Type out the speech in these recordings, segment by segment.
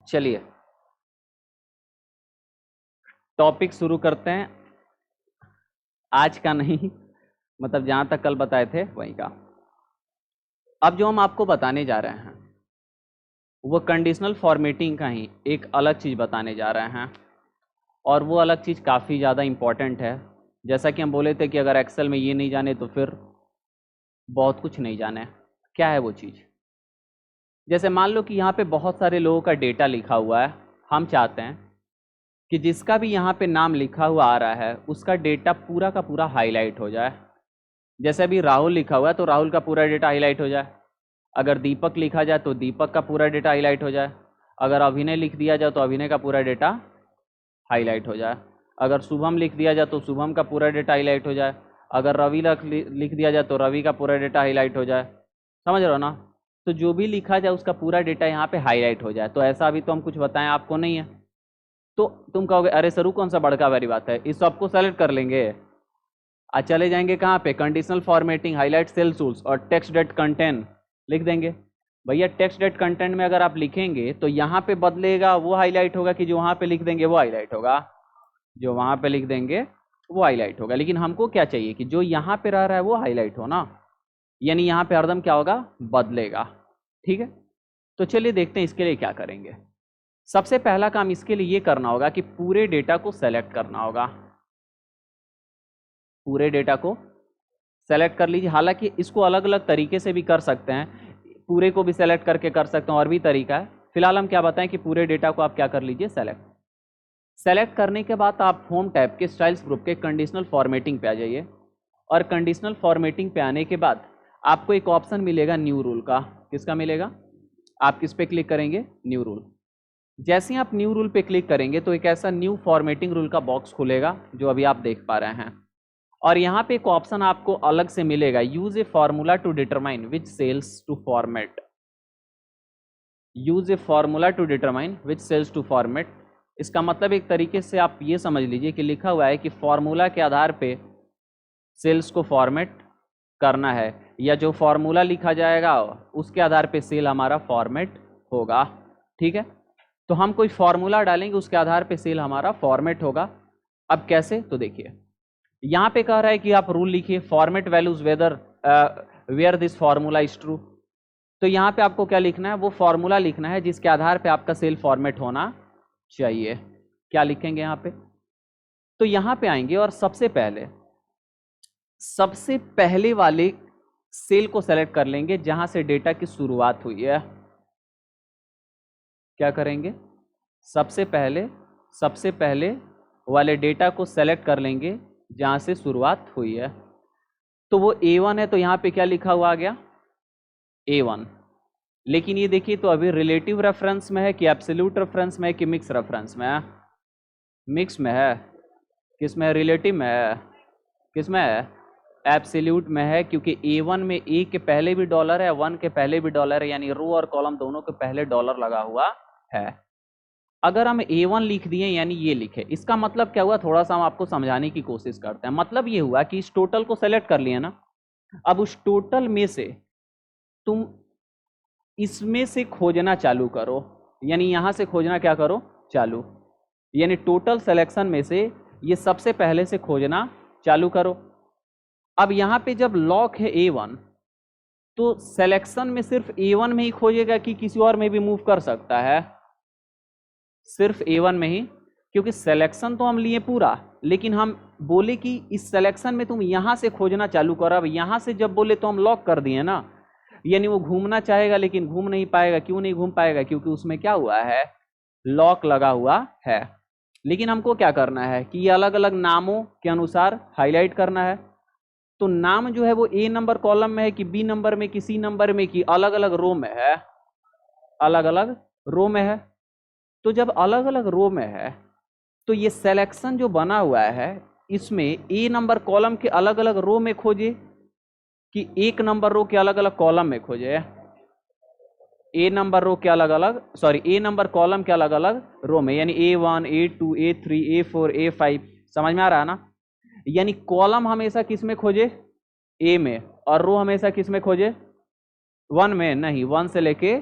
चलिए टॉपिक शुरू करते हैं। आज का नहीं, मतलब जहां तक कल बताए थे वहीं का। अब जो हम आपको बताने जा रहे हैं वो कंडीशनल फॉर्मेटिंग का ही एक अलग चीज़ बताने जा रहे हैं, और वो अलग चीज़ काफ़ी ज़्यादा इम्पॉर्टेंट है। जैसा कि हम बोले थे कि अगर एक्सेल में ये नहीं जाने तो फिर बहुत कुछ नहीं जाने। क्या है वो चीज़? जैसे मान लो कि यहाँ पे बहुत सारे लोगों का डेटा लिखा हुआ है। हम चाहते हैं कि जिसका भी यहाँ पे नाम लिखा हुआ आ रहा है उसका डेटा पूरा का पूरा हाईलाइट हो जाए। जैसे अभी राहुल लिखा हुआ है तो राहुल का पूरा डेटा हाईलाइट हो जाए। अगर दीपक लिखा जाए तो दीपक का पूरा डेटा हाईलाइट हो जाए। अगर अभिनय लिख दिया जाए तो अभिनय का पूरा डेटा हाईलाइट हो जाए। अगर शुभम लिख दिया जाए तो शुभम का पूरा डेटा हाईलाइट हो जाए। अगर रवि लिख दिया जाए तो रवि का पूरा डेटा हाईलाइट हो जाए। समझ रहे हो ना? तो जो भी लिखा जाए उसका पूरा डेटा यहाँ पे हाईलाइट हो जाए। तो ऐसा अभी तो हम कुछ बताएं आपको नहीं है। तो तुम कहोगे अरे सरू कौन सा बड़का वाली बात है, इस सबको सेलेक्ट कर लेंगे। आज चले जाएंगे कहाँ पे? Conditional formatting, highlight cell tools और टेक्स्ट डेट कंटेंट लिख देंगे। भैया टेक्स्ट डेट कंटेंट में अगर आप लिखेंगे तो यहाँ पे बदलेगा, वो हाईलाइट होगा, कि जो वहाँ पे लिख देंगे वो हाईलाइट होगा? जो वहाँ पे लिख देंगे वो हाईलाइट होगा। लेकिन हमको क्या चाहिए कि जो यहाँ पे रह रहा है वो हाईलाइट हो ना, यानी यहाँ पे हरदम क्या होगा? बदलेगा। ठीक है, तो चलिए देखते हैं इसके लिए क्या करेंगे। सबसे पहला काम इसके लिए ये करना होगा कि पूरे डेटा को सेलेक्ट करना होगा। पूरे डेटा को सेलेक्ट कर लीजिए। हालांकि इसको अलग अलग तरीके से भी कर सकते हैं, पूरे को भी सेलेक्ट करके कर सकते हैं, और भी तरीका है। फिलहाल हम क्या बताएं कि पूरे डेटा को आप क्या कर लीजिए? सेलेक्ट करने के बाद आप होम टैब के स्टाइल्स ग्रुप के कंडीशनल फॉर्मेटिंग पे आ जाइए। और कंडीशनल फॉर्मेटिंग पे आने के बाद आपको एक ऑप्शन मिलेगा न्यू रूल का। किसका मिलेगा? आप किस पे क्लिक करेंगे? New rule. जैसे ही आप न्यू रूल पे क्लिक करेंगे तो एक ऐसा न्यू फॉर्मेटिंग रूल का बॉक्स खुलेगा जो अभी आप देख पा रहे हैं। और यहाँ पे एक ऑप्शन आपको अलग से मिलेगा, use a formula to determine which cells to format. Use a formula to determine which cells to format. इसका मतलब एक तरीके से आप ये समझ लीजिए कि लिखा हुआ है कि फॉर्मूला के आधार पे सेल्स को फॉर्मेट करना है, या जो फॉर्मूला लिखा जाएगा उसके आधार पे सेल हमारा फॉर्मेट होगा। ठीक है, तो हम कोई फॉर्मूला डालेंगे उसके आधार पे सेल हमारा फॉर्मेट होगा। अब कैसे? तो देखिए यहाँ पे कह रहा है कि आप रूल लिखिए format values whether where this formula is true. तो यहाँ पे आपको क्या लिखना है? वो फॉर्मूला लिखना है जिसके आधार पे आपका सेल फॉर्मेट होना चाहिए। क्या लिखेंगे यहाँ पे? तो यहाँ पे आएंगे और सबसे पहले वाले सेल को सेलेक्ट कर लेंगे जहां से डेटा की शुरुआत हुई है। क्या करेंगे? सबसे पहले वाले डेटा को सेलेक्ट कर लेंगे जहां से शुरुआत हुई है। तो वो A1 है, तो यहाँ पे क्या लिखा हुआ आ गया? A1। लेकिन ये देखिए, तो अभी रिलेटिव रेफरेंस में है कि एब्सोल्यूट रेफरेंस में है कि मिक्स रेफरेंस में है? मिक्स में है। किस में है? रिलेटिव में है। किस में है? एब्सोल्यूट में है, क्योंकि A1 में A के पहले भी डॉलर है, 1 के पहले भी डॉलर है, यानी रो और कॉलम दोनों के पहले डॉलर लगा हुआ है। अगर हम A1 लिख दिए यानी ये लिखे, इसका मतलब क्या हुआ? थोड़ा सा हम आपको समझाने की कोशिश करते हैं। मतलब ये हुआ कि इस टोटल को सेलेक्ट कर लिया ना, अब उस टोटल में से तुम इसमें से खोजना चालू करो, यानी यहां से खोजना क्या करो? चालू। यानी टोटल सिलेक्शन में से ये सबसे पहले से खोजना चालू करो। अब यहां पे जब लॉक है A1, तो सिलेक्शन में सिर्फ A1 में ही खोजेगा कि किसी और में भी मूव कर सकता है? सिर्फ A1 में ही, क्योंकि सिलेक्शन तो हम लिए पूरा, लेकिन हम बोले कि इस सिलेक्शन में तुम यहां से खोजना चालू करो। अब यहां से जब बोले तो हम लॉक कर दिए ना, यानी वो घूमना चाहेगा लेकिन घूम नहीं पाएगा। क्यों नहीं घूम पाएगा? क्योंकि उसमें क्या हुआ है? लॉक लगा हुआ है। लेकिन हमको क्या करना है कि ये अलग अलग नामों के अनुसार हाईलाइट करना है। तो नाम जो है वो A नंबर कॉलम में है कि B नंबर में कि C नंबर में कि अलग अलग रो में है? अलग अलग रो में है। तो जब अलग अलग रो में है तो ये सिलेक्शन जो बना हुआ है इसमें A नंबर कॉलम के अलग अलग रो में खोजे कि एक नंबर रो के अलग अलग कॉलम में खोजे? A नंबर रो के अलग अलग, सॉरी A नंबर कॉलम के अलग अलग रो में, यानी A1 A2 A3 A4 A5। समझ में आ रहा है ना? यानी कॉलम हमेशा किस में खोजे? A में। और रो हमेशा किस में खोजे? 1 में नहीं, 1 से लेके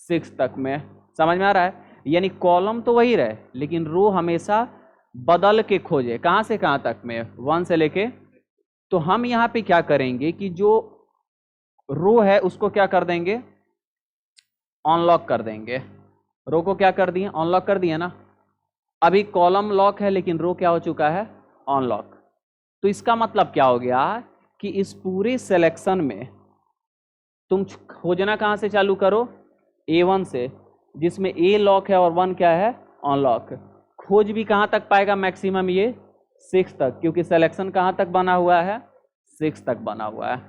6 तक में। समझ में आ रहा है? यानी कॉलम तो वही रहे लेकिन रो हमेशा बदल के खोजे, कहां से कहां तक में, 1 से लेके। तो हम यहां पे क्या करेंगे कि जो रो है उसको क्या कर देंगे, अनलॉक कर देंगे। रो को क्या कर दिए, अनलॉक कर दिए ना। अभी कॉलम लॉक है लेकिन रो क्या हो चुका है, अनलॉक। तो इसका मतलब क्या हो गया कि इस पूरे सिलेक्शन में तुम खोजना कहां से चालू करो, A1 से, जिसमें A लॉक है और 1 क्या है, अनलॉक। खोज भी कहां तक पाएगा मैक्सिमम, ये 6 तक, क्योंकि सिलेक्शन कहां तक बना हुआ है, 6 तक बना हुआ है।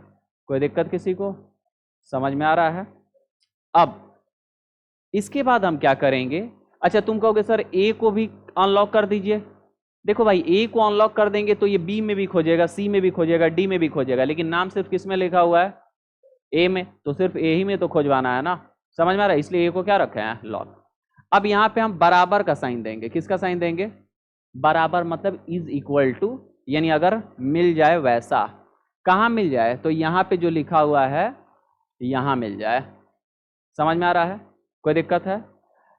कोई दिक्कत किसी को, समझ में आ रहा है। अब इसके बाद हम क्या करेंगे, अच्छा तुम कहोगे सर ए को भी अनलॉक कर दीजिए। देखो भाई, ए को अनलॉक कर देंगे तो ये बी में भी खोजेगा, सी में भी खोजेगा, डी में भी खोजेगा, लेकिन नाम सिर्फ किस में लिखा हुआ है, ए में, तो सिर्फ ए ही में तो खोजवाना है ना, समझ में आ रहा है। इसलिए ए को क्या रखे हैं, लॉक। अब यहां पे हम बराबर का साइन देंगे, किसका साइन देंगे, बराबर, मतलब इज इक्वल टू, यानी अगर मिल जाए वैसा। कहां मिल जाए, तो यहां पे जो लिखा हुआ है यहां मिल जाए। समझ में आ रहा है, कोई दिक्कत है।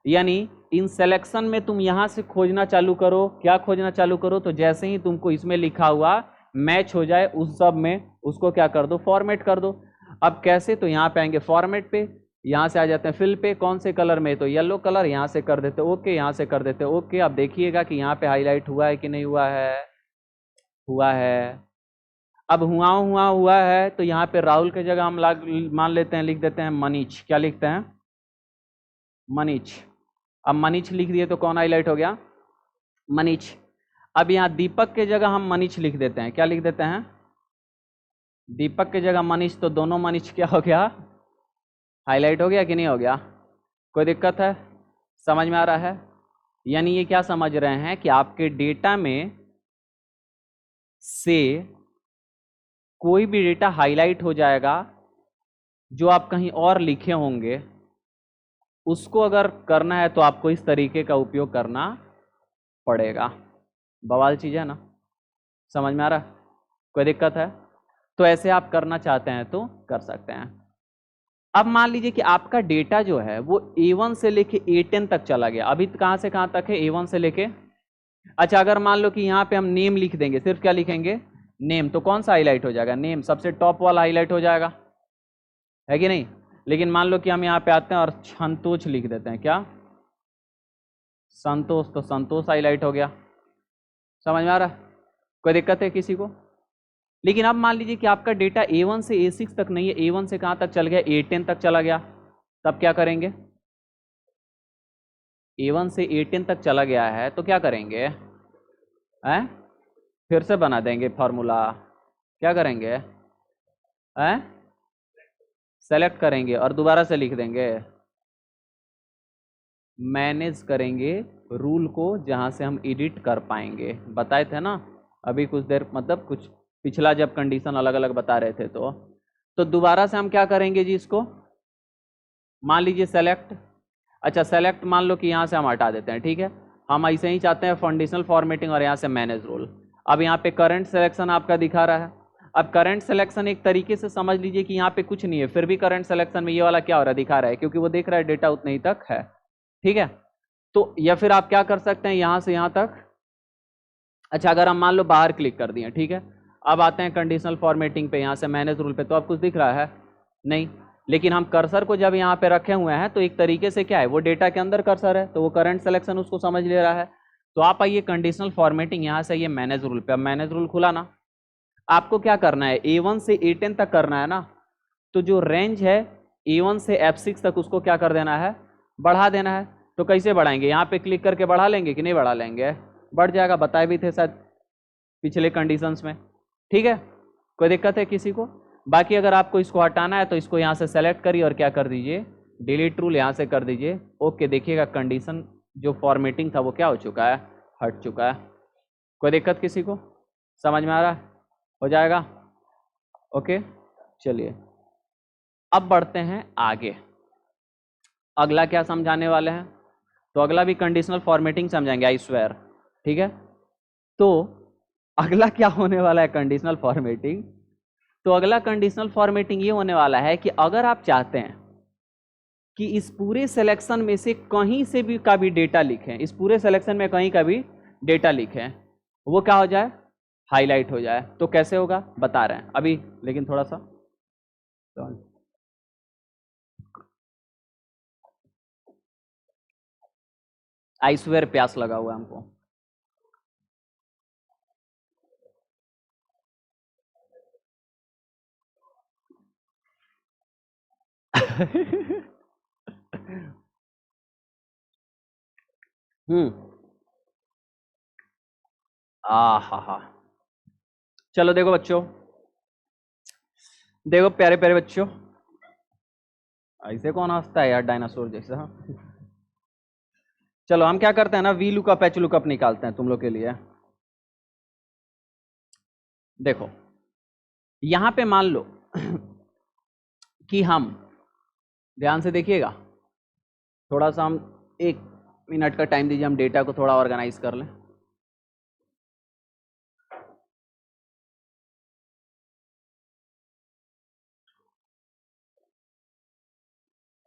यानी इन सिलेक्शन में तुम यहां से खोजना चालू करो, क्या खोजना चालू करो, तो जैसे ही तुमको इसमें लिखा हुआ मैच हो जाए उस सब में, उसको क्या कर दो, फॉर्मेट कर दो। अब कैसे, तो यहाँ पे आएंगे फॉर्मेट पे, यहाँ से आ जाते हैं फिल पे, कौन से कलर में, तो येलो कलर, यहाँ से कर देते ओके, यहाँ से कर देते ओके। अब देखिएगा कि यहाँ पे हाईलाइट हुआ है कि नहीं हुआ है, हुआ है। अब हुआ है, तो यहाँ पे राहुल की जगह हम मान लेते हैं, लिख देते हैं मनीष। क्या लिखते हैं, मनीष। अब मनीष लिख दिए तो कौन हाईलाइट हो गया, मनीष। अब यहाँ दीपक के जगह हम मनीष लिख देते हैं, क्या लिख देते हैं, दीपक के जगह मनीष, तो दोनों मनीष क्या हो गया, हाईलाइट हो गया कि नहीं हो गया। कोई दिक्कत है, समझ में आ रहा है। यानी ये क्या समझ रहे हैं कि आपके डेटा में से कोई भी डेटा हाईलाइट हो जाएगा जो आप कहीं और लिखे होंगे, उसको अगर करना है तो आपको इस तरीके का उपयोग करना पड़ेगा। बवाल चीज है ना, समझ में आ रहा है, कोई दिक्कत है। तो ऐसे आप करना चाहते हैं तो कर सकते हैं। अब मान लीजिए कि आपका डेटा जो है वो A1 से लेके A10 तक चला गया। अभी कहां से कहां तक है, A1 से लेके, अच्छा अगर मान लो कि यहाँ पे हम नेम लिख देंगे, सिर्फ क्या लिखेंगे, नेम, तो कौन सा हाईलाइट हो जाएगा, नेम, सबसे टॉप वाला हाईलाइट हो जाएगा, है कि नहीं। लेकिन मान लो कि हम यहाँ पे आते हैं और संतोष लिख देते हैं, क्या, संतोष, तो संतोष हाईलाइट हो गया। समझ में आ रहा है, कोई दिक्कत है किसी को। लेकिन अब मान लीजिए कि आपका डेटा A1 से A6 तक नहीं है, A1 से कहां तक चल गया, A10 तक चला गया, तब क्या करेंगे, A1 से A10 तक चला गया है तो क्या करेंगे, हैं, फिर से बना देंगे फॉर्मूला, क्या करेंगे, हैं, सेलेक्ट करेंगे और दोबारा से लिख देंगे, मैनेज करेंगे रूल को जहां से हम एडिट कर पाएंगे। बताए थे ना अभी कुछ देर, मतलब कुछ पिछला जब कंडीशन अलग अलग बता रहे थे, तो दोबारा से हम क्या करेंगे जी, इसको मान लीजिए सेलेक्ट, अच्छा सेलेक्ट मान लो कि यहाँ से हम हटा देते हैं, ठीक है। हम ऐसे ही चाहते हैं कंडीशनल फॉर्मेटिंग और यहाँ से मैनेज रूल। अब यहाँ पे करंट सिलेक्शन आपका दिखा रहा है। अब करंट सिलेक्शन एक तरीके से समझ लीजिए कि यहाँ पे कुछ नहीं है, फिर भी करंट सिलेक्शन में ये वाला क्या हो रहा है, दिखा रहा है, क्योंकि वो देख रहा है डेटा उतने ही तक है, ठीक है। तो या फिर आप क्या कर सकते हैं, यहाँ से यहाँ तक, अच्छा अगर हम मान लो बाहर क्लिक कर दिए, ठीक है, अब आते हैं कंडीशनल फॉर्मेटिंग पे, यहाँ से मैनेज रूल पे, तो अब कुछ दिख रहा है नहीं। लेकिन हम कर्सर को जब यहाँ पे रखे हुए हैं तो एक तरीके से क्या है, वो डेटा के अंदर कर्सर है, तो वो करंट सिलेक्शन उसको समझ ले रहा है। तो आप आइए कंडीशनल फॉर्मेटिंग, यहाँ से ये मैनेज रूल पे। अब मैनेज रूल खुला ना, आपको क्या करना है, A1 से A10 तक करना है ना, तो जो रेंज है A1 से F6 तक उसको क्या कर देना है, बढ़ा देना है। तो कैसे बढ़ाएंगे, यहाँ पे क्लिक करके बढ़ा लेंगे कि नहीं बढ़ा लेंगे, बढ़ जाएगा, बताए भी थे शायद पिछले कंडीशंस में, ठीक है। कोई दिक्कत है किसी को। बाकी अगर आपको इसको हटाना है तो इसको यहाँ से सेलेक्ट करिए और क्या कर दीजिए, डिलीट रूल यहाँ से कर दीजिए, ओके। देखिएगा कंडीशन जो फॉर्मेटिंग था वो क्या हो चुका है, हट चुका है। कोई दिक्कत किसी को, समझ में आ रहा है, हो जाएगा, ओके। चलिए अब बढ़ते हैं आगे, अगला क्या समझाने वाले हैं, तो अगला भी कंडीशनल फॉर्मेटिंग समझाएंगे, आई स्वेयर, ठीक है। तो अगला क्या होने वाला है, कंडीशनल फॉर्मेटिंग। तो अगला कंडीशनल फॉर्मेटिंग ये होने वाला है कि अगर आप चाहते हैं कि इस पूरे सिलेक्शन में से कहीं से भी का भी डेटा लिखें, इस पूरे सिलेक्शन में कहीं का भी डेटा लिखें, वो क्या हो जाए, हाईलाइट हो जाए। तो कैसे होगा बता रहे हैं अभी, लेकिन थोड़ा सा आई स्वेयर प्यास लगा हुआ है हमको। हम्म। हा। चलो देखो बच्चों, देखो प्यारे प्यारे बच्चों, ऐसे कौन हंसता है यार डायनासोर जैसा। चलो हम क्या करते हैं ना, वी लुकअप एच लुकअप निकालते हैं तुम लोग के लिए। देखो यहां पे मान लो कि हम, ध्यान से देखिएगा, थोड़ा सा हम 1 मिनट का टाइम दीजिए, हम डेटा को थोड़ा ऑर्गेनाइज कर लें।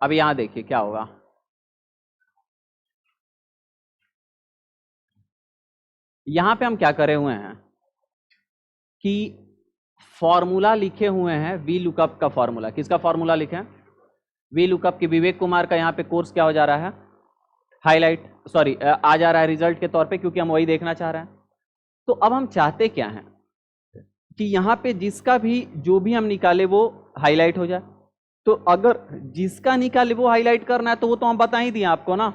अब यहां देखिए क्या होगा। यहां पे हम क्या करे हुए हैं कि फॉर्मूला लिखे हुए हैं, वी लुकअप का फॉर्मूला। किसका फॉर्मूला लिखे हैं, वी लुकअप के विवेक कुमार का। यहाँ पे कोर्स क्या हो जा रहा है, हाईलाइट, सॉरी आ जा रहा है रिजल्ट के तौर पे, क्योंकि हम वही देखना चाह रहे हैं। तो अब हम चाहते क्या हैं कि यहाँ पे जिसका भी जो भी हम निकाले वो हाईलाइट हो जाए। तो अगर जिसका निकाले वो हाईलाइट करना है तो वो तो हम बता ही दिए आपको ना,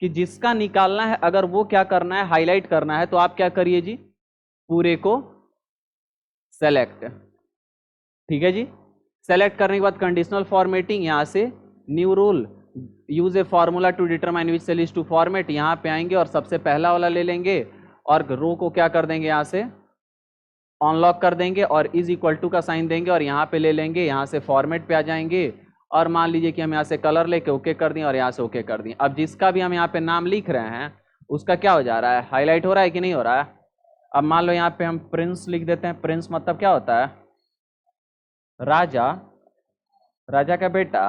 कि जिसका निकालना है अगर वो क्या करना है, हाईलाइट करना है, तो आप क्या करिए जी, पूरे को सेलेक्ट। ठीक है जी, सेलेक्ट करने के बाद कंडीशनल फॉर्मेटिंग, यहां से new rule, use a formula to determine which cell is to format, यहां पे आएंगे और सबसे पहला वाला ले लेंगे और रो को क्या कर देंगे, यहां से अनलॉक कर देंगे और इज इक्वल टू का साइन देंगे और यहाँ पे ले लेंगे, यहाँ से फॉर्मेट पे आ जाएंगे और मान लीजिए कि हम यहाँ से कलर लेके ओके कर दिए और यहाँ से ओके कर दिए। अब जिसका भी हम यहाँ पे नाम लिख रहे हैं उसका क्या हो जा रहा है, हाईलाइट हो रहा है कि नहीं हो रहा है। अब मान लो यहाँ पे हम प्रिंस लिख देते हैं, प्रिंस मतलब क्या होता है, राजा, राजा का बेटा।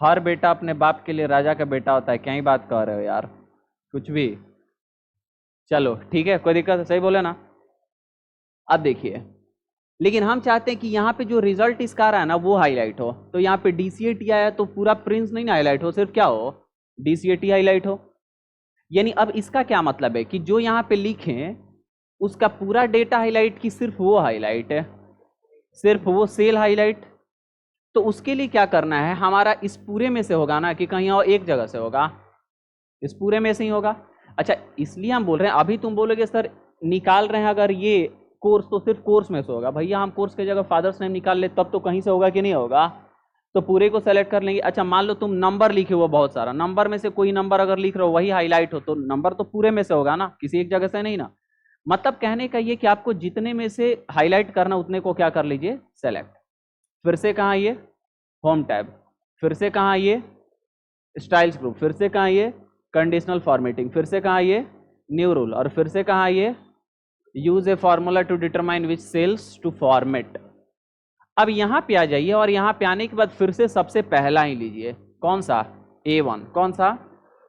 हर बेटा अपने बाप के लिए राजा का बेटा होता है, क्या ही बात कर रहे हो यार, कुछ भी। चलो ठीक है, कोई दिक्कत है, सही बोले ना। अब देखिए, लेकिन हम चाहते हैं कि यहाँ पे जो रिजल्ट इसका आ रहा है ना वो हाईलाइट हो। तो यहाँ पे डीसीएटी आया तो पूरा प्रिंस नहीं ना हाईलाइट हो, सिर्फ क्या हो, डीसीएटी हाईलाइट हो। यानी अब इसका क्या मतलब है कि जो यहाँ पे लिखे उसका पूरा डेटा हाईलाइट की सिर्फ वो हाईलाइट है, सिर्फ वो सेल हाईलाइट। तो उसके लिए क्या करना है, हमारा इस पूरे में से होगा ना कि कहीं और एक जगह से होगा, इस पूरे में से ही होगा। अच्छा इसलिए हम बोल रहे हैं, अभी तुम बोलोगे सर निकाल रहे हैं अगर ये कोर्स तो सिर्फ कोर्स में से होगा। भैया हम कोर्स की जगह फादर्स नेम निकाल ले तब तो कहीं से होगा कि नहीं होगा, तो पूरे को सेलेक्ट कर लेंगे। अच्छा मान लो तुम नंबर लिखे हुआ बहुत सारा, नंबर में से कोई नंबर अगर लिख रहे हो वही हाईलाइट हो, तो नंबर तो पूरे में से होगा ना, किसी एक जगह से नहीं ना। मतलब कहने का ये कि आपको जितने में से हाईलाइट करना उतने को क्या कर लीजिए, सेलेक्ट। फिर से कहाँ ये होम टैब, फिर से कहाँ ये स्टाइल्स ग्रुप, फिर से कहाँ ये कंडीशनल फॉर्मेटिंग, फिर से कहाँ ये न्यू रूल, और फिर से कहाँ ये use a formula to determine which cells to format. अब यहाँ पे आ जाइए और यहाँ पे आने के बाद फिर से सबसे पहला ही लीजिए, कौन सा, A1, कौन सा,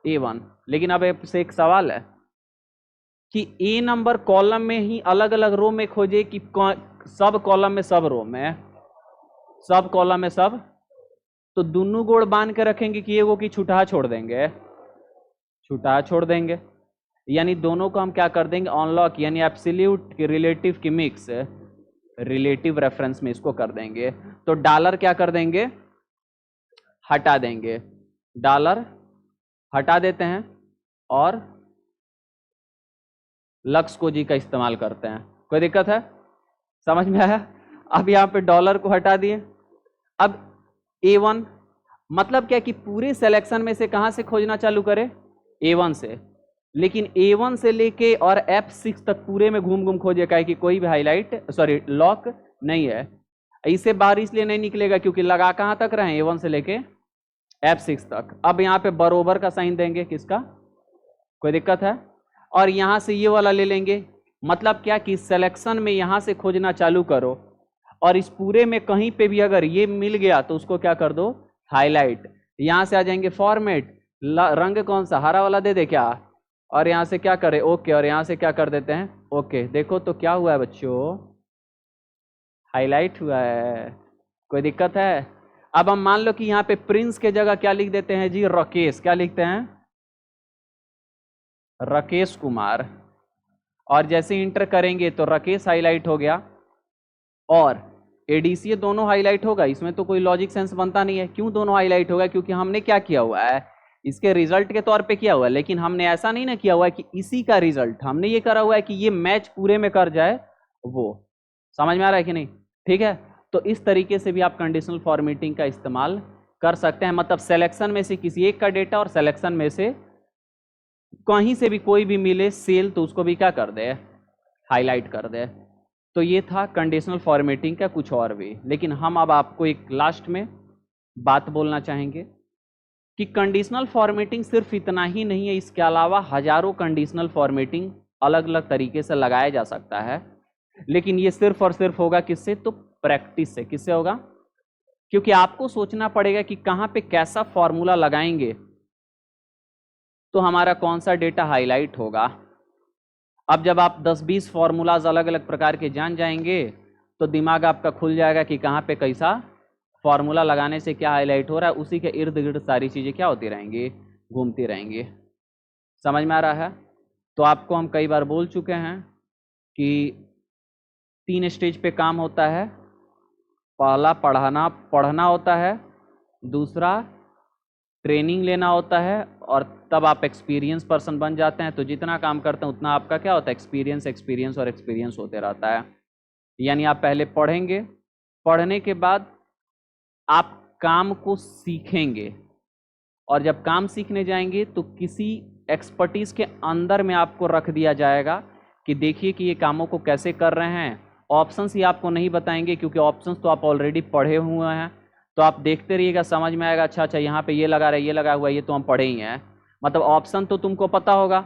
A1। लेकिन अब से एक सवाल है कि ए नंबर कॉलम में ही अलग अलग रो में खोजे कि सब कॉलम में सब रो में, सब कॉलम में सब, तो दोनों गोड़ बांध के रखेंगे कि एगो की छुटा छोड़ देंगे, छुटा छोड़ देंगे। यानी दोनों को हम क्या कर देंगे, अनलॉक, यानी एब्सोल्यूट की रिलेटिव की मिक्स, रिलेटिव रेफरेंस में इसको कर देंगे। तो डॉलर क्या कर देंगे, हटा देंगे, डॉलर हटा देते हैं और लक्स को जी का इस्तेमाल करते हैं। कोई दिक्कत है, समझ में आया। अब यहाँ पे डॉलर को हटा दिए। अब A1 मतलब क्या कि पूरे सिलेक्शन में से कहां से खोजना चालू करें, A1 से। लेकिन A1 से लेके और F6 तक पूरे में घूम घूम खोजे, का कि कोई भी हाईलाइट, सॉरी लॉक नहीं है। इससे बाहर इसलिए नहीं निकलेगा क्योंकि लगा कहां तक रहे, A1 से लेके F6 तक। अब यहाँ पे बरोबर का साइन देंगे, किसका, कोई दिक्कत है। और यहां से ये वाला ले लेंगे, मतलब क्या कि सिलेक्शन में यहां से खोजना चालू करो और इस पूरे में कहीं पे भी अगर ये मिल गया तो उसको क्या कर दो, हाईलाइट। यहां से आ जाएंगे फॉर्मेट, रंग कौन सा, हरा वाला दे दे क्या, और यहां से क्या करें, ओके, और यहां से क्या कर देते हैं, ओके। देखो तो क्या हुआ है बच्चों, हाईलाइट हुआ है, कोई दिक्कत है। अब हम मान लो कि यहाँ पे प्रिंस के जगह क्या लिख देते हैं जी, राकेश, क्या लिखते हैं, राकेश कुमार। और जैसे इंटर करेंगे तो राकेश हाईलाइट हो गया और एडीसीए दोनों हाईलाइट होगा। इसमें तो कोई लॉजिक सेंस बनता नहीं है, क्यों दोनों हाईलाइट होगा, क्योंकि हमने क्या किया हुआ है, इसके रिजल्ट के तौर पे किया हुआ है। लेकिन हमने ऐसा नहीं ना किया हुआ है कि इसी का रिजल्ट, हमने ये करा हुआ है कि ये मैच पूरे में कर जाए वो। समझ में आ रहा है कि नहीं, ठीक है। तो इस तरीके से भी आप कंडीशनल फॉर्मेटिंग का इस्तेमाल कर सकते हैं, मतलब सिलेक्शन में से किसी एक का डेटा और सिलेक्शन में से कहीं से भी कोई भी मिले सेल तो उसको भी क्या कर दे, हाईलाइट कर दे। तो ये था कंडीशनल फॉर्मेटिंग का कुछ और भी। लेकिन हम अब आपको एक लास्ट में बात बोलना चाहेंगे कि कंडीशनल फॉर्मेटिंग सिर्फ इतना ही नहीं है, इसके अलावा हजारों कंडीशनल फॉर्मेटिंग अलग अलग तरीके से लगाया जा सकता है। लेकिन ये सिर्फ और सिर्फ होगा किससे, तो प्रैक्टिस से। किससे होगा, क्योंकि आपको सोचना पड़ेगा कि कहां पे कैसा फॉर्मूला लगाएंगे तो हमारा कौन सा डेटा हाईलाइट होगा। अब जब आप 10-20 फॉर्मूलाज अलग अलग प्रकार के जान जाएंगे तो दिमाग आपका खुल जाएगा कि कहाँ पे कैसा फॉर्मूला लगाने से क्या हाईलाइट हो रहा है, उसी के इर्द गिर्द सारी चीज़ें क्या होती रहेंगी, घूमती रहेंगी। समझ में आ रहा है। तो आपको हम कई बार बोल चुके हैं कि 3 स्टेज पे काम होता है। पहला पढ़ना होता है, दूसरा ट्रेनिंग लेना होता है, और तब आप एक्सपीरियंस पर्सन बन जाते हैं। तो जितना काम करते हैं उतना आपका क्या होता है, एक्सपीरियंस एक्सपीरियंस और एक्सपीरियंस होते रहता है। यानी आप पहले पढ़ेंगे, पढ़ने के बाद आप काम को सीखेंगे, और जब काम सीखने जाएंगे तो किसी एक्सपर्टीज के अंदर में आपको रख दिया जाएगा कि देखिए कि ये कामों को कैसे कर रहे हैं। ऑप्शंस ही आपको नहीं बताएंगे, क्योंकि ऑप्शंस तो आप ऑलरेडी पढ़े हुए हैं। तो आप देखते रहिएगा, समझ में आएगा, अच्छा अच्छा यहाँ पे ये लगा रहा है, ये लगा हुआ है, ये तो हम पढ़े ही हैं। मतलब ऑप्शन तो तुमको पता होगा,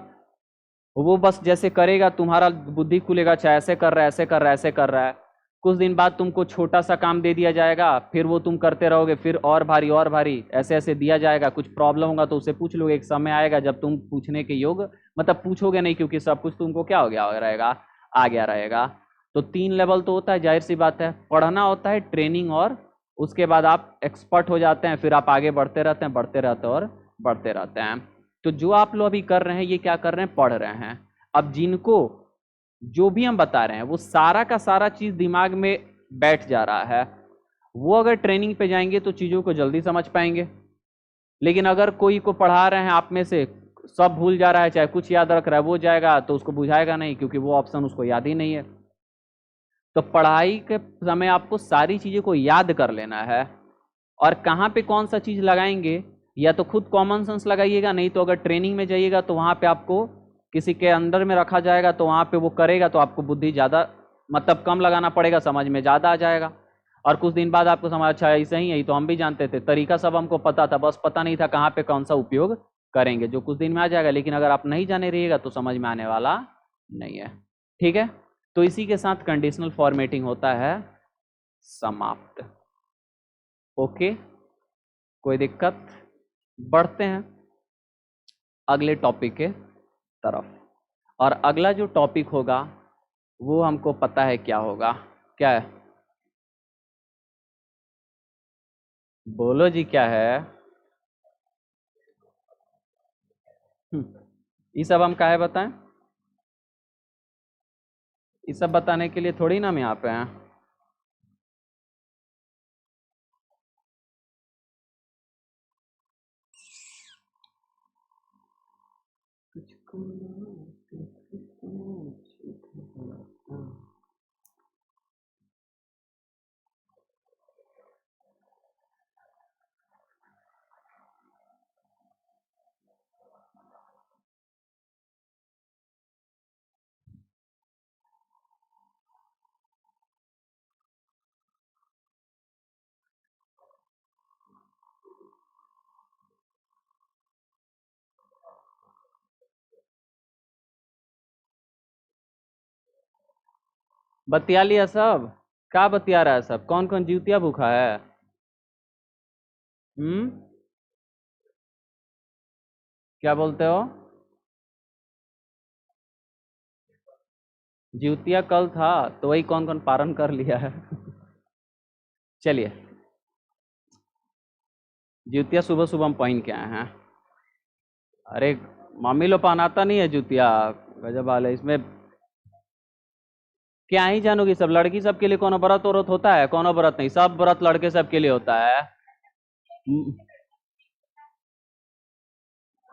वो बस जैसे करेगा तुम्हारा बुद्धि खुलेगा, अच्छा ऐसे कर रहा है, ऐसे कर रहा है, ऐसे कर रहा है। कुछ दिन बाद तुमको छोटा सा काम दे दिया जाएगा, फिर वो तुम करते रहोगे, फिर और भारी और भारी, ऐसे ऐसे दिया जाएगा। कुछ प्रॉब्लम होगा तो उसे पूछ लोगे, एक समय आएगा जब तुम पूछने के योग, मतलब पूछोगे नहीं, क्योंकि सब कुछ तुमको क्या हो गया रहेगा, आ गया रहेगा। तो 3 लेवल तो होता है, जाहिर सी बात है। पढ़ना होता है, ट्रेनिंग, और उसके बाद आप एक्सपर्ट हो जाते हैं, फिर आप आगे बढ़ते रहते हैं, बढ़ते रहते हैं और बढ़ते रहते हैं। तो जो आप लोग अभी कर रहे हैं, ये क्या कर रहे हैं, पढ़ रहे हैं। अब जिनको जो भी हम बता रहे हैं वो सारा का सारा चीज दिमाग में बैठ जा रहा है, वो अगर ट्रेनिंग पे जाएंगे तो चीजों को जल्दी समझ पाएंगे। लेकिन अगर कोई को पढ़ा रहे हैं आप में से सब भूल जा रहा है, चाहे कुछ याद रख रहा है, वो जाएगा तो उसको बुझाएगा नहीं, क्योंकि वो ऑप्शन उसको याद ही नहीं है। तो पढ़ाई के समय आपको सारी चीजों को याद कर लेना है, और कहाँ पे कौन सा चीज लगाएंगे, या तो खुद कॉमन सेंस लगाइएगा, नहीं तो अगर ट्रेनिंग में जाइएगा तो वहां पे आपको किसी के अंदर में रखा जाएगा, तो वहां पे वो करेगा तो आपको बुद्धि ज्यादा, मतलब कम लगाना पड़ेगा, समझ में ज्यादा आ जाएगा। और कुछ दिन बाद आपको समझ, अच्छा ऐसे ही है, तो हम भी जानते थे, तरीका सब हमको पता था, बस पता नहीं था कहाँ पे कौन सा उपयोग करेंगे, जो कुछ दिन में आ जाएगा। लेकिन अगर आप नहीं जाने रहिएगा तो समझ में आने वाला नहीं है, ठीक है। तो इसी के साथ कंडीशनल फॉर्मेटिंग होता है समाप्त। ओके, कोई दिक्कत, बढ़ते हैं अगले टॉपिक के तरफ। और अगला जो टॉपिक होगा वो हमको पता है क्या होगा, क्या है, बोलो जी क्या है। ये सब हम काहे बताएं, ये सब बताने के लिए थोड़ी ना हम यहाँ पे हैं। बतिया लिया सब, क्या बतिया रहा है सब? कौन कौन जीवतिया भूखा है? क्या बोलते हो? जीवतिया कल था तो वही कौन कौन पारण कर लिया है? चलिए, जीवतिया सुबह सुबह हम पहन के आए हैं। अरे मम्मी लोग पहनाता नहीं है जूतिया, गजब वाले इसमें। क्या ही जानोगी, सब लड़की सबके लिए कोनो व्रत व्रत होता है? कोनो व्रत नहीं, सब व्रत लड़के सबके लिए होता है। हम्म,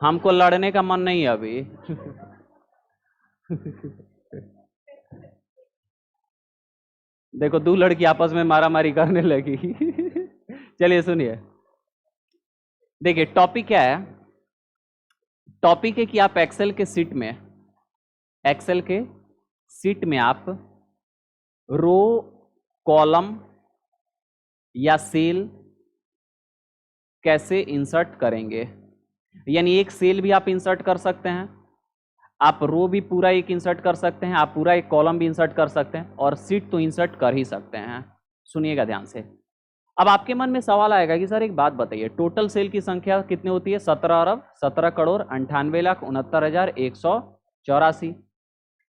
हमको लड़ने का मन नहीं है अभी। देखो, दो लड़की आपस में मारा मारी करने लगी। चलिए सुनिए, देखिए टॉपिक क्या है। टॉपिक है कि आप एक्सेल के सीट में आप रो, कॉलम या सेल कैसे इंसर्ट करेंगे। यानी एक सेल भी आप इंसर्ट कर सकते हैं, आप रो भी पूरा एक इंसर्ट कर सकते हैं, आप पूरा एक कॉलम भी इंसर्ट कर सकते हैं, और सीट तो इंसर्ट कर ही सकते हैं। सुनिएगा ध्यान से। अब आपके मन में सवाल आएगा कि सर एक बात बताइए, टोटल सेल की संख्या कितनी होती है? 17 अरब 17 करोड़ 98,69,184।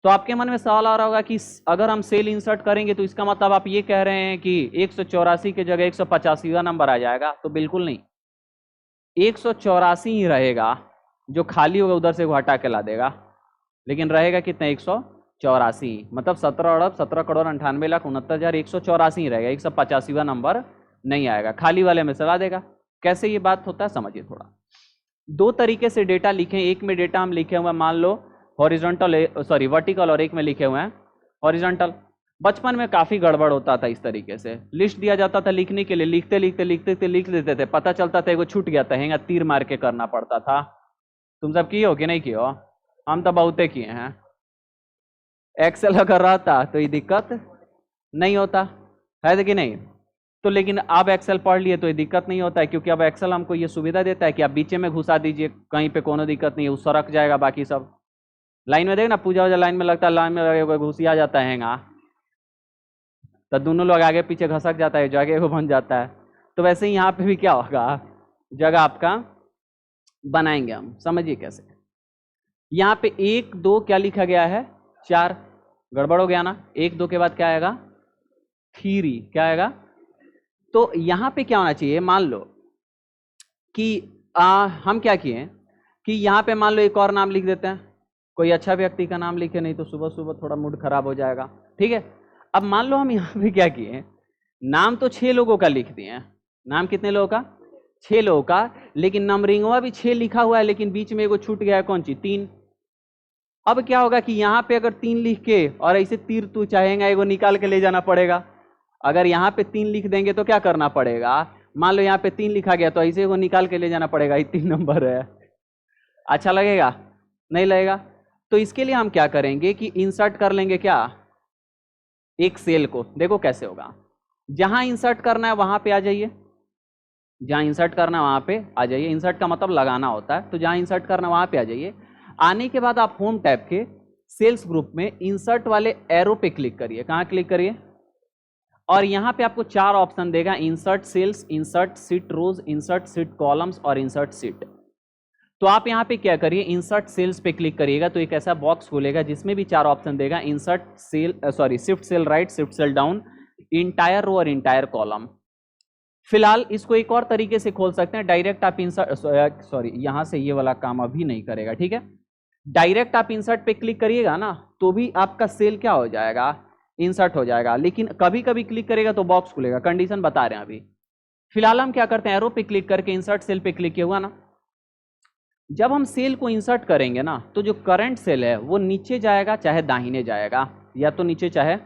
तो आपके मन में सवाल आ रहा होगा कि अगर हम सेल इंसर्ट करेंगे तो इसका मतलब आप ये कह रहे हैं कि 184 की जगह 185वां नंबर आ जाएगा। तो बिल्कुल नहीं, 184 ही रहेगा। जो खाली होगा उधर से वो हटा के ला देगा, लेकिन रहेगा कितना? 184। मतलब 17 अरब 17 करोड़ 98,69,184 ही रहेगा, 185वां नंबर नहीं आएगा, खाली वाले में चला देगा। कैसे ये बात होता है समझिए थोड़ा। दो तरीके से डेटा लिखे, एक में डेटा हम लिखे हुए मान लो हॉरिजॉन्टल, सॉरी वर्टिकल, और एक में लिखे हुए हैं हॉरिजॉन्टल। बचपन में काफी गड़बड़ होता था। इस तरीके से लिस्ट दिया जाता था लिखने के लिए, लिखते लिखते लिखते थे, लिख लेते थे, पता चलता था एगो छूट गया था, हेंगा तीर मार के करना पड़ता था। तुम सब किए हो कि नहीं किए हो? हम तो बहुते किए हैं। एक्सेल अगर रहता तो ये दिक्कत नहीं होता है कि नहीं? तो लेकिन अब एक्सेल पढ़ लिए तो ये दिक्कत नहीं होता है, क्योंकि अब एक्सेल हमको ये सुविधा देता है कि आप बीचे में घुसा दीजिए, कहीं पे कोनो दिक्कत नहीं है, वो सरक जाएगा। बाकी सब लाइन में देख ना, पूजा वूजा लाइन में लगता है, लाइन में लगे घुसिया जाता है हैंगा, तो दोनों लोग आगे पीछे घसक जाता है, जगह को बन जाता है। तो वैसे ही यहाँ पे भी क्या होगा, जगह आपका बनाएंगे हम। समझिए कैसे। यहाँ पे 1 2 क्या लिखा गया है? 4। गड़बड़ हो गया ना? 1 2 के बाद क्या आएगा? 3। क्या आएगा? तो यहाँ पे क्या होना चाहिए, मान लो कि हम क्या किए कि यहाँ पे मान लो एक और नाम लिख देते हैं, कोई अच्छा व्यक्ति का नाम लिखे, नहीं तो सुबह सुबह थोड़ा मूड खराब हो जाएगा। ठीक है, अब मान लो हम यहाँ पे क्या किए, नाम तो 6 लोगों का लिख दिए। नाम कितने लोगों का? 6 लोगों का, लेकिन नंबरिंगवा भी 6 लिखा हुआ है, लेकिन बीच में एगो छूट गया है, कौन सी? 3। अब क्या होगा कि यहाँ पे अगर 3 लिख के और ऐसे तीर तू चाहेगा एगो निकाल के ले जाना पड़ेगा। अगर यहाँ पे 3 लिख देंगे तो क्या करना पड़ेगा? मान लो यहाँ पे 3 लिखा गया तो ऐसे एगो निकाल के ले जाना पड़ेगा, ये 3 नंबर है। अच्छा लगेगा? नहीं लगेगा। तो इसके लिए हम क्या करेंगे कि इंसर्ट कर लेंगे क्या, एक सेल को। देखो कैसे होगा, जहां इंसर्ट करना है वहां पे आ जाइए, जहां इंसर्ट करना है वहां पे आ जाइए। इंसर्ट का मतलब लगाना होता है, तो जहां इंसर्ट करना है वहां पे आ जाइए। आने के बाद आप होम टैब के सेल्स ग्रुप में इंसर्ट वाले एरो पे क्लिक करिए। कहां क्लिक करिए? और यहां पे आपको 4 ऑप्शन देगा, इंसर्ट सेल्स, इंसर्ट सीट रोज, इंसर्ट सीट कॉलम्स और इंसर्ट सीट। तो आप यहां पे क्या करिए, इंसर्ट सेल्स पे क्लिक करिएगा तो एक ऐसा बॉक्स खुलेगा जिसमें भी 4 ऑप्शन देगा, insert cell, sorry shift cell right, shift cell down, entire row और इंटायर कॉलम। फिलहाल इसको एक और तरीके से खोल सकते हैं, डायरेक्ट आप इंसर्ट, सॉरी यहां से ये वाला काम अभी नहीं करेगा। ठीक है, डायरेक्ट आप इंसर्ट पे क्लिक करिएगा ना तो भी आपका सेल क्या हो जाएगा, इंसर्ट हो जाएगा। लेकिन कभी कभी क्लिक करेगा तो बॉक्स खुलेगा, कंडीशन बता रहे हैं अभी। फिलहाल हम क्या करते हैं, एरो पे क्लिक करके इंसर्ट सेल पे क्लिक किया हुआ ना, जब हम सेल को इंसर्ट करेंगे ना तो जो करंट सेल है वो नीचे जाएगा चाहे दाहिने जाएगा, या तो नीचे चाहे।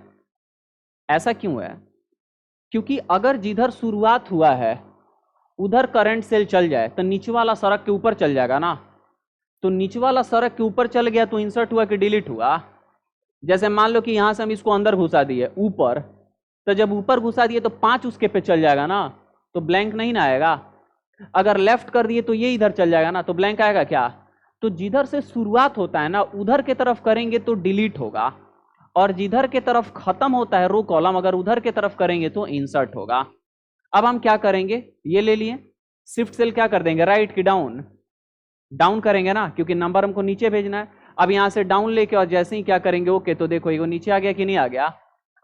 ऐसा क्यों है? क्योंकि अगर जिधर शुरुआत हुआ है उधर करंट सेल चल जाए तो नीचे वाला सड़क के ऊपर चल जाएगा ना। तो नीचे वाला सड़क के ऊपर चल गया तो इंसर्ट हुआ कि डिलीट हुआ? जैसे मान लो कि यहां से हम इसको अंदर घुसा दिए ऊपर, तो जब ऊपर घुसा दिए तो 5 उसके पे चल जाएगा ना, तो ब्लैंक नहीं ना आएगा। अगर लेफ्ट कर दिए तो ये इधर चल जाएगा ना, तो ब्लैंक आएगा क्या? तो जिधर से शुरुआत होता है ना उधर के तरफ करेंगे तो डिलीट होगा, और जिधर के तरफ खत्म होता है रो कॉलम, अगर उधर के तरफ करेंगे तो इंसर्ट होगा। अब हम क्या करेंगे, ये ले लिए, शिफ्ट सेल क्या कर देंगे, राइट की डाउन, डाउन करेंगे ना, क्योंकि नंबर हमको नीचे भेजना है। अब यहां से डाउन लेके और जैसे ही क्या करेंगे ओके, तो देखो ये नीचे आ गया कि नहीं आ गया।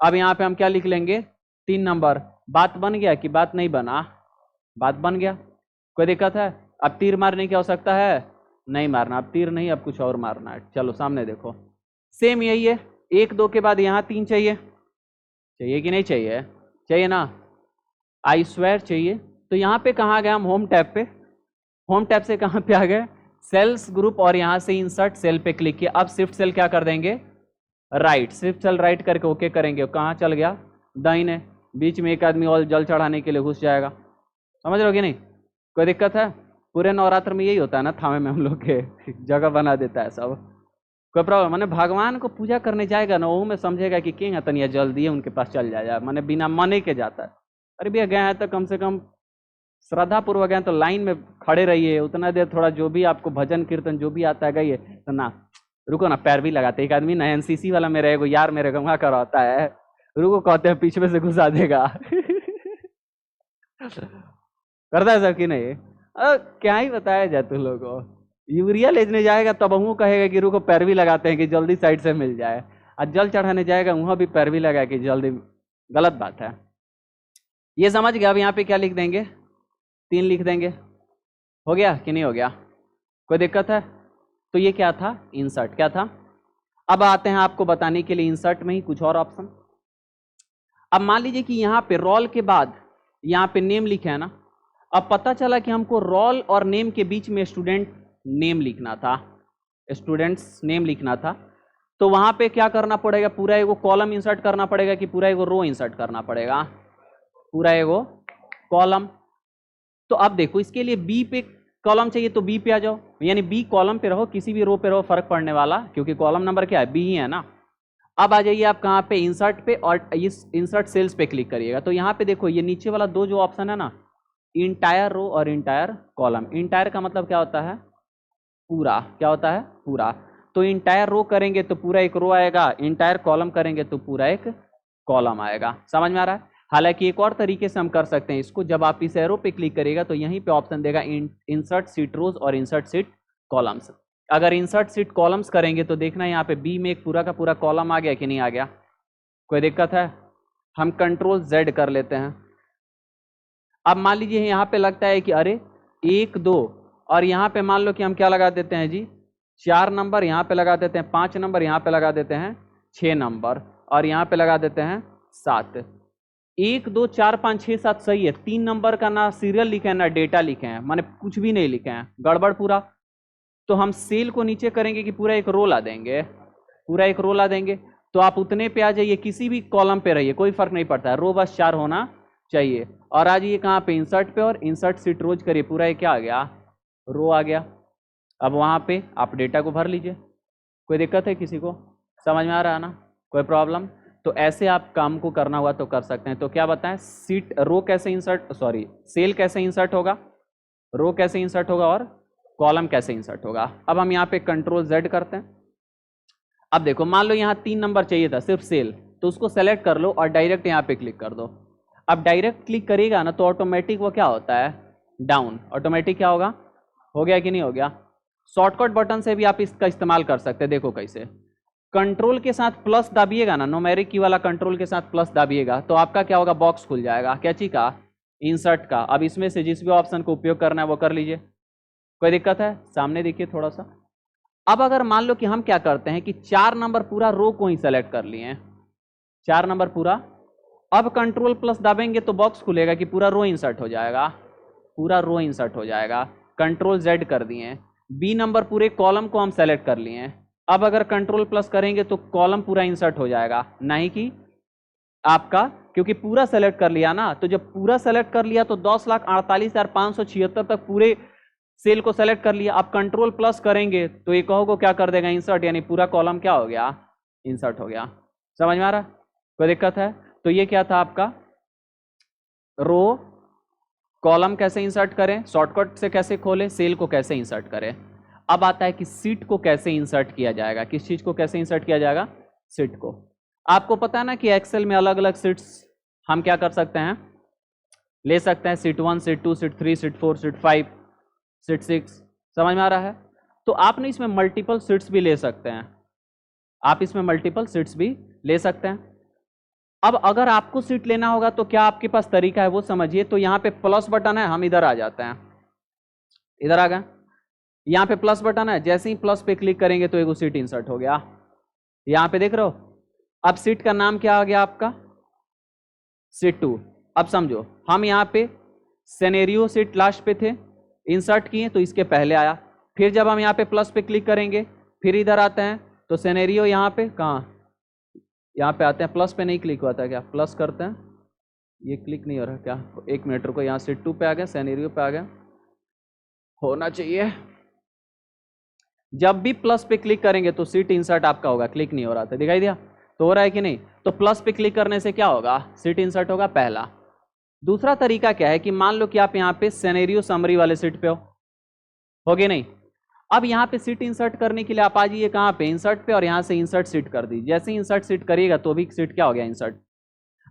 अब यहाँ पे हम क्या लिख लेंगे, 3 नंबर। बात बन गया कि बात नहीं बना, बात बन गया, कोई दिक्कत है। अब तीर मारने की आवश्यकता है, नहीं मारना, अब तीर नहीं, अब कुछ और मारना है। चलो सामने देखो, सेम यही है, 1 2 के बाद यहाँ 3 चाहिए, चाहिए कि नहीं चाहिए, चाहिए ना, आई स्वेयर चाहिए। तो यहाँ पे कहाँ गए हम, होम टैब पे, होम टैब से कहाँ पे आ गए, सेल्स ग्रुप, और यहाँ से इंसर्ट सेल पे क्लिक किया। अब शिफ्ट सेल क्या कर देंगे, राइट, शिफ्ट सेल राइट करके ओके करेंगे, कहाँ चल गया, दाहिने, बीच में एक आदमी और जल चढ़ाने के लिए घुस जाएगा, समझ रहे हो कि नहीं, कोई दिक्कत है। पूरे नवरात्र में यही होता है ना, थामे में हम लोग के जगह बना देता है सब, कोई प्रॉब्लम, मैंने भगवान को पूजा करने जाएगा ना, वो में समझेगा कि किंग तनिया जल्दी है उनके पास चल जाएगा, मैंने बिना मने के जाता है। अरे भैया गए हैं तो कम से कम श्रद्धा पूर्वक गए तो लाइन में खड़े रहिए उतना देर, थोड़ा जो भी आपको भजन कीर्तन जो भी आता है गाइए, तो ना रुको ना, पैर भी लगाते। एक आदमी ना एनसीसी वाला मेरे एगो यार मेरे गंगा कराता है, रुको कहते हैं पीछे में से घुसा देगा करता है सब कि नहीं, क्या ही बताया जाए तुम लोगों को, यूरिया लेने जाएगा तब वो कहेगा कि रुको पैर भी लगाते हैं कि जल्दी साइड से मिल जाए, और जल चढ़ाने जाएगा वहां भी पैर भी लगा कि जल्दी, गलत बात है। ये समझ गया। अब यहाँ पे क्या लिख देंगे, 3 लिख देंगे, हो गया कि नहीं हो गया, कोई दिक्कत है। तो ये क्या था, इंसर्ट, क्या था। अब आते हैं आपको बताने के लिए इंसर्ट में ही कुछ और ऑप्शन। अब मान लीजिए कि यहाँ पे रोल के बाद यहाँ पे नेम लिखे है ना, अब पता चला कि हमको रोल और नेम के बीच में स्टूडेंट नेम लिखना था, स्टूडेंट्स नेम लिखना था। तो वहां पे क्या करना पड़ेगा, पूरा एगो कॉलम इंसर्ट करना पड़ेगा कि पूरा एगो रो इंसर्ट करना पड़ेगा, पूरा एगो कॉलम। तो अब देखो इसके लिए बी पे कॉलम चाहिए तो बी पे आ जाओ, यानी बी कॉलम पे रहो, किसी भी रो पे रहो, फर्क पड़ने वाला, क्योंकि कॉलम नंबर क्या है, बी ही है ना। अब आ जाइए आप कहाँ पे, इंसर्ट पे, और इस इंसर्ट सेल्स पे क्लिक करिएगा। तो यहाँ पे देखो ये नीचे वाला 2 जो ऑप्शन है ना, इंटायर रो और इंटायर कॉलम। इंटायर का मतलब क्या होता है, पूरा, क्या होता है, पूरा। तो इंटायर रो करेंगे तो पूरा एक रो आएगा, इंटायर कॉलम करेंगे तो पूरा एक कॉलम आएगा, समझ में आ रहा है। हालांकि एक और तरीके से हम कर सकते हैं इसको, जब आप इस एरो पे क्लिक करिएगा तो यहीं पे ऑप्शन देगा इंसर्ट सीट रोज और इंसर्ट सीट कॉलम्स। अगर इंसर्ट सीट कॉलम्स करेंगे तो देखना यहाँ पे बी में एक पूरा का पूरा कॉलम आ गया कि नहीं आ गया, कोई दिक्कत है। हम कंट्रोल Z कर लेते हैं। अब मान लीजिए यहाँ पे लगता है कि अरे 1 2, और यहाँ पे मान लो कि हम क्या लगा देते हैं जी, 4 नंबर, यहाँ पे लगा देते हैं 5 नंबर, यहाँ पे लगा देते हैं 6 नंबर, और यहाँ पे लगा देते हैं 7। 1 2 4 5 6 7 सही है। 3 नंबर का ना सीरियल लिखे हैं ना डेटा लिखे हैं, माने कुछ भी नहीं लिखे हैं, गड़बड़ पूरा। तो हम सेल को नीचे करेंगे कि पूरा एक रो ला देंगे, पूरा एक रो ला देंगे। तो आप उतने पे आ जाइए, किसी भी कॉलम पे रहिए, कोई फर्क नहीं पड़ता है, रो बस 4 होना चाहिए। और आ जाइए कहाँ पे, इंसर्ट पे, और इंसर्ट सीट रोज करिए, पूरा एक क्या आ गया, रो आ गया। अब वहाँ पे आप डेटा को भर लीजिए, कोई दिक्कत है किसी को, समझ में आ रहा है ना, कोई प्रॉब्लम। तो ऐसे आप काम को करना हुआ तो कर सकते हैं। तो क्या बताएं, सीट रो कैसे इंसर्ट, सॉरी सेल कैसे इंसर्ट होगा, रो कैसे इंसर्ट होगा, और कॉलम कैसे इंसर्ट होगा। अब हम यहाँ पे कंट्रोल Z करते हैं। अब देखो मान लो यहाँ 3 नंबर चाहिए था सिर्फ सेल, तो उसको सेलेक्ट कर लो और डायरेक्ट यहाँ पे क्लिक कर दो। अब डायरेक्ट क्लिक करेगा ना तो ऑटोमेटिक वो क्या होता है, डाउन, ऑटोमेटिक क्या होगा, हो गया कि नहीं हो गया। शॉर्टकट बटन से भी आप इसका इस्तेमाल कर सकते हैं, देखो कैसे, कंट्रोल के साथ प्लस दाबिएगा ना, न्यूमेरिक की वाला कंट्रोल के साथ प्लस दाबिएगा तो आपका क्या होगा, बॉक्स खुल जाएगा, क्या चीज का, इंसर्ट का। अब इसमें से जिस भी ऑप्शन को उपयोग करना है वो कर लीजिए, कोई दिक्कत है। सामने देखिए थोड़ा सा। अब अगर मान लो कि हम क्या करते हैं कि 4 नंबर पूरा रो को ही सेलेक्ट कर लिए हैं, 4 नंबर पूरा, अब कंट्रोल प्लस दाबेंगे तो बॉक्स खुलेगा कि पूरा रो इंसर्ट हो जाएगा, पूरा रो इंसर्ट हो जाएगा। कंट्रोल Z कर दिए, बी नंबर पूरे कॉलम को हम सेलेक्ट कर लिए हैं। अब अगर कंट्रोल प्लस करेंगे तो कॉलम पूरा इंसर्ट हो जाएगा, नहीं कि आपका, क्योंकि पूरा सेलेक्ट कर लिया ना। तो जब पूरा सेलेक्ट कर लिया तो 10,48,576 तक पूरे सेल को सेलेक्ट कर लिया। अब कंट्रोल प्लस करेंगे तो ये कहोगे क्या कर देगा, इंसर्ट, यानी पूरा कॉलम क्या हो गया, इंसर्ट हो गया, समझ में आ रहा, कोई दिक्कत है। तो ये क्या था आपका, रो कॉलम कैसे इंसर्ट करें, शॉर्टकट से कैसे खोलें, सेल को कैसे इंसर्ट करें। अब आता है कि सीट को कैसे इंसर्ट किया जाएगा, किस चीज को कैसे इंसर्ट किया जाएगा, सीट को। आपको पता है ना कि एक्सेल में अलग अलग सीट्स हम क्या कर सकते हैं, ले सकते हैं, seat 1, seat 2, seat 3, seat 4, seat 5, seat 6, समझ में आ रहा है। तो आप ना इसमें मल्टीपल सीट्स भी ले सकते हैं, आप इसमें मल्टीपल सीट्स भी ले सकते हैं। अब अगर आपको सीट लेना होगा तो क्या आपके पास तरीका है वो समझिए। तो यहाँ पे प्लस बटन है, हम इधर आ जाते हैं, इधर आ गए, यहाँ पे प्लस बटन है, जैसे ही प्लस पे क्लिक करेंगे तो एक सीट इंसर्ट हो गया, यहाँ पे देख रहे हो। अब सीट का नाम क्या आ गया आपका, सीट 2। अब समझो हम यहाँ पे सिनेरियो सीट लास्ट पे थे, इंसर्ट किए तो इसके पहले आया, फिर जब हम यहाँ पे प्लस पे क्लिक करेंगे फिर इधर आते हैं तो सिनेरियो यहाँ पे कहाँ, यहाँ पे आते हैं, प्लस पे नहीं क्लिक हुआ था क्या, प्लस करते हैं, ये क्लिक नहीं हो रहा क्या, 1 मिनट रुको, यहाँ सीट 2 पे आ गया, सिनेरियो पे आ गया, होना चाहिए। जब भी प्लस पे क्लिक करेंगे तो सीट इंसर्ट आपका होगा, क्लिक नहीं हो रहा था, दिखाई दिया, तो हो रहा है कि नहीं। तो प्लस पे क्लिक करने से क्या होगा, सीट इंसर्ट होगा, पहला। दूसरा तरीका क्या है कि मान लो कि आप यहाँ पे सिनेरियो समरी वाले सीट पे हो गए नहीं। अब यहाँ पे सीट इंसर्ट करने के लिए आप आ जाइए कहाँ पे, इंसर्ट पे, और यहाँ से इंसर्ट सीट कर दीजिए। जैसे ही इंसर्ट सीट करिएगा तो भी सीट क्या हो गया, इंसर्ट।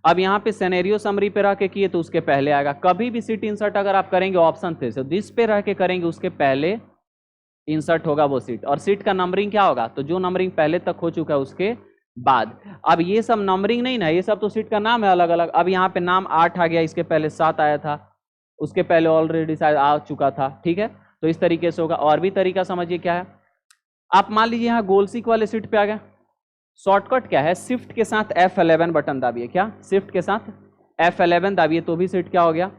अब यहाँ पे सिनेरियो समरी पे रह के किए तो उसके पहले आएगा। कभी भी सीट इंसर्ट अगर आप करेंगे ऑप्शन थे, तो जिस पे रह के करेंगे उसके पहले इंसर्ट होगा वो सीट, और सीट का नंबरिंग क्या होगा, तो जो नंबरिंग पहले तक हो चुका है उसके बाद। अब ये सब नंबरिंग नहीं ना, ये सब तो सीट का नाम है अलग अलग। अब यहाँ पे नाम 8 आ गया, इसके पहले 7 आया था, उसके पहले ऑलरेडी शायद आ चुका था, ठीक है। तो इस तरीके से होगा। और भी तरीका समझिए क्या है, आप मान लीजिए यहाँ गोल सीक वाले सीट पे आ गया, शॉर्टकट क्या है, शिफ्ट के साथ F11 बटन दाबिए, क्या, शिफ्ट के साथ F11 दाबिए तो भी सीट क्या हो गया,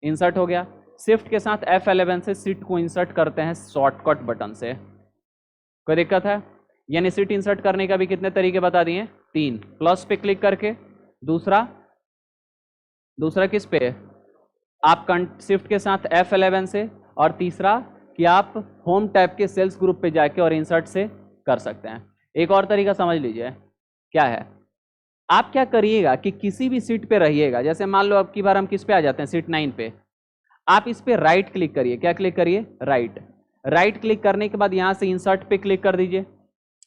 इंसर्ट हो गया। शिफ्ट के साथ F11 से सीट को इंसर्ट करते हैं शॉर्टकट बटन से, कोई दिक्कत है। यानी सीट इंसर्ट करने का भी कितने तरीके बता दिए, 3, प्लस पे क्लिक करके, दूसरा किस पे, आप शिफ्ट के साथ F11 से, और तीसरा कि आप होम टैब के सेल्स ग्रुप पे जाके और इंसर्ट से कर सकते हैं। एक और तरीका समझ लीजिए क्या है, आप क्या करिएगा कि किसी भी सीट पे रहिएगा, जैसे मान लो अब की बार हम किस पे आ जाते हैं, सीट 9 पे, आप इस पे राइट क्लिक करिए, क्या क्लिक करिए, राइट क्लिक करने के बाद यहाँ से इंसर्ट पे क्लिक कर दीजिए।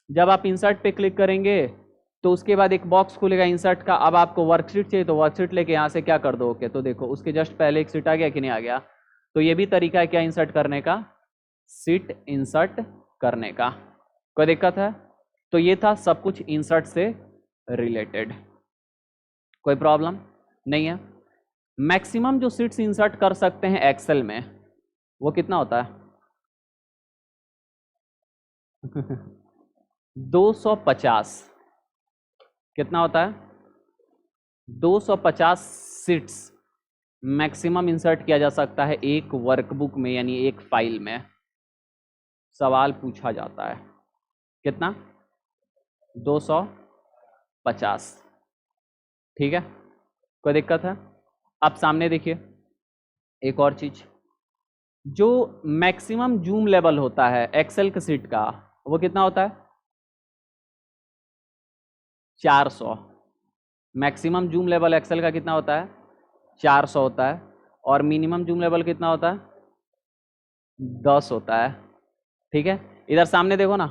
जब आप इंसर्ट पे क्लिक करेंगे तो उसके बाद एक बॉक्स खुलेगा इंसर्ट का। अब आपको वर्कशीट चाहिए तो वर्कशीट लेके यहाँ से क्या कर दो, ओके, तो देखो उसके जस्ट पहले एक सीट आ गया कि नहीं आ गया। तो ये भी तरीका है क्या, इंसर्ट करने का, सीट इंसर्ट करने का, कोई दिक्कत है। तो ये था सब कुछ इंसर्ट से रिलेटेड, कोई प्रॉब्लम नहीं है। मैक्सिमम जो सीट्स इंसर्ट कर सकते हैं एक्सेल में वो कितना होता है 250, कितना होता है 250 सीट्स मैक्सिमम इंसर्ट किया जा सकता है एक वर्कबुक में, यानी एक फाइल में। सवाल पूछा जाता है कितना, 250, ठीक है, कोई दिक्कत है। आप सामने देखिए एक और चीज, जो मैक्सिमम जूम लेवल होता है एक्सेल के सीट का वो कितना होता है 400। मैक्सिमम जूम लेवल एक्सेल का कितना होता है 400 होता है, और मिनिमम जूम लेवल कितना होता है 10 होता है, ठीक है। इधर सामने देखो ना,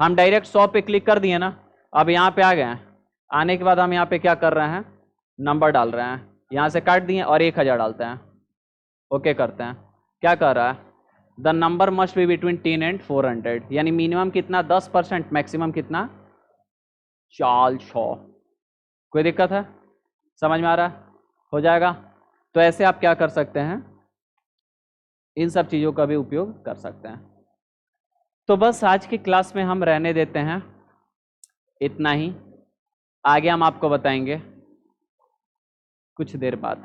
हम डायरेक्ट 100 पे क्लिक कर दिए ना, अब यहाँ पे आ गए हैं, आने के बाद हम यहाँ पे क्या कर रहे हैं, नंबर डाल रहे हैं, यहाँ से काट दिए और 1000 डालते हैं, ओके करते हैं। क्या कर रहा है, the number must be between 10 and 400, यानी मिनिमम कितना 10%, मैक्सिमम कितना 400। कोई दिक्कत है, समझ में आ रहा है, हो जाएगा। तो ऐसे आप क्या कर सकते हैं, इन सब चीज़ों का भी उपयोग कर सकते हैं। तो बस आज की क्लास में हम रहने देते हैं, इतना ही, आगे हम आपको बताएंगे कुछ देर बाद।